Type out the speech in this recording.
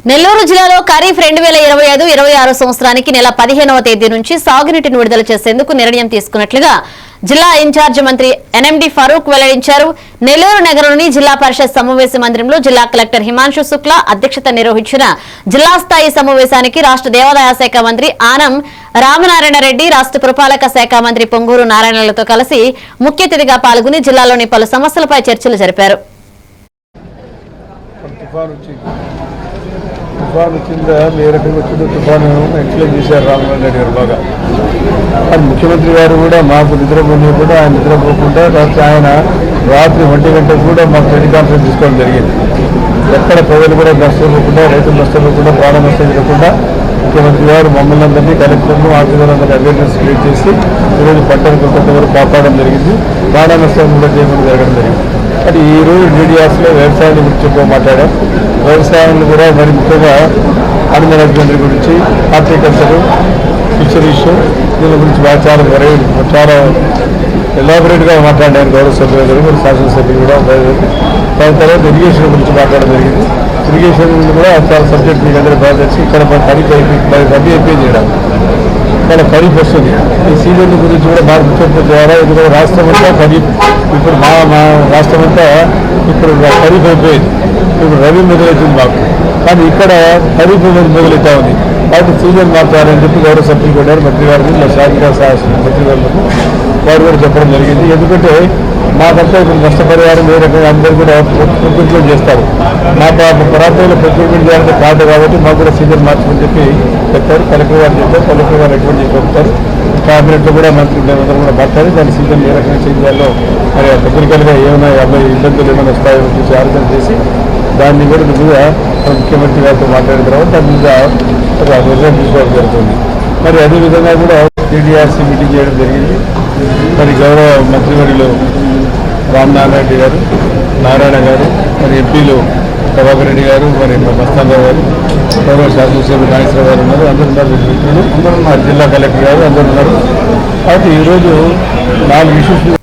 నెల్లూరు జిల్లాలో ఖరీఫ్ 2025-26 సంవత్సరానికి నెల 15వ తేదీ నుంచి సాగునీటిని విడుదల చేసేందుకు నిర్ణయం తీసుకున్నట్లుగా జిల్లా ఇన్ఛార్జ్ మంత్రి ఎన్ఎండి ఫరూక్ వెల్లడించారు. నెల్లూరు నగరంలోని జిల్లా పరిషత్ సమావేశ మందిరంలో జిల్లా కలెక్టర్ హిమాంశు శుక్లా అధ్యక్షత నిర్వహించిన జిల్లా స్థాయి సమావేశానికి రాష్ట్ర దేవాదాయ శాఖ మంత్రి ఆనం రామనారాయణ రెడ్డి, రాష్ట్ర పురపాలక శాఖ మంత్రి పొంగూరు నారాయణలతో కలిసి ముఖ్య అతిథిగా పాల్గొని జిల్లాలోని పలు సమస్యలపై చర్చలు జరిపారు. తుఫాను కింద ఏ రకంగా వచ్చిందో తుఫాను ఎక్స్ప్లెయిన్ చేశారు రామనారాయణ రెడ్డి గారు బాగా. అది ముఖ్యమంత్రి గారు కూడా మాకు నిద్రపోయి కూడా ఆయన నిద్రపోకుండా ఆయన రాత్రి 1 గంటకు కూడా మాకు టెలికాన్ఫరెన్స్ తీసుకోవడం జరిగింది. ఎక్కడ ప్రజలు కూడా నష్టపోకుండా, రైతులు నష్టపోకుండా, ప్రాణ నష్టం జరగకుండా ముఖ్యమంత్రి గారు మమ్మల్ని అందరినీ, కలెక్టర్ను, ఆఫీసర్లందరినీ అవేర్నెస్ క్రియేట్ చేసి ఈరోజు పంటను కొంతవరకు కాపాడడం జరిగింది. ప్రాణ నష్టం కూడా చేయకుండా జరగడం జరిగింది. అది ఈరోజు మీడియాస్లో వ్యవసాయం గురించి ఎక్కువ మాట్లాడాం. వ్యవసాయాన్ని కూడా మరి ముఖ్యంగా అనిమల్ హస్బెండరీ గురించి, హార్టికల్చరు, ఫిషరీస్ దీని గురించి బాగా చాలా ఎలాబొరేట్గా మాట్లాడారు గౌరవ సభ్యులు గారు, మరి శాసనసభ్యులు కూడా. దాని తర్వాత ఇరిగేషన్ గురించి మాట్లాడడం జరిగింది. ఇరిగేషన్ కూడా చాలా సబ్జెక్ట్ మీకు అందరూ బాగా తెలిసి ఇక్కడ ఖరీఫ్ అయిపోయి చేయడం చాలా ఖరీఫ్ వస్తుంది. ఈ సీజన్ గురించి కూడా బాగా ముఖ్యమంత్రి ద్వారా ఎందుకంటే రాష్ట్రం అంతా ఖరీఫ్, ఇప్పుడు మా రాష్ట్రం అంతా ఇప్పుడు ఖరీఫ్ అయిపోయింది, ఇప్పుడు రవి మొదలవుతుంది మాకు. కానీ ఇక్కడ ఖరీఫ్ మొదలవుతా ఉంది. కాబట్టి సీజన్ మార్చాలని చెప్పి గౌరవ సభ్యులు కూడా మంత్రి గారికి, మా శాఖ మంత్రి గారికి వారు కూడా చెప్పడం జరిగింది. ఎందుకంటే మాకంతా ఇప్పుడు నష్టపరిహారం ఏ రకంగా అందరూ కూడా ప్రొక్యూర్మెంట్ చేస్తారు. మా ప్రాంతంలో ప్రొక్యూర్మెంట్ చేయాలంటే కాదు కాబట్టి మాకు కూడా సీజన్ మార్చమని చెప్పి చెప్పారు. కలెక్టర్ గారు చెప్పారు, కలెక్టర్ గారు రికమెండ్ చేసి పంపుతారు. క్యాబినెట్లో కూడా మంత్రి అందరూ కూడా మాట్లాడి దాని సీజన్ ఏ రకంగా చేంజ్ చేయాలో మరి టెక్నికల్గా ఏమైనా ఇబ్బందులు ఏమైనా వస్తాయో చూసి ఆలోచన చేసి దాన్ని కూడా నిజంగా ముఖ్యమంత్రి గారితో మాట్లాడిన తర్వాత దాని మీద నిర్ణయం తీసుకోవడం జరుగుతుంది. మరి అదేవిధంగా కూడా టీడీఆర్సీ మీటింగ్ చేయడం జరిగింది. మరి గౌరవ మంత్రివర్యులు రామనారాయణ రెడ్డి గారు, నారాయణ గారు, మరి ఎంపీలు ప్రభాకర్ రెడ్డి గారు, మరి మస్తానరావు గారు, గౌరవ శాసనసభ్యులు నాగేశ్వరరావు గారు ఉన్నారు. అందరూ ఉన్నారు. జిల్లా కలెక్టర్ గారు అందరూ ఉన్నారు. కాబట్టి ఈరోజు 4 ఇష్యూస్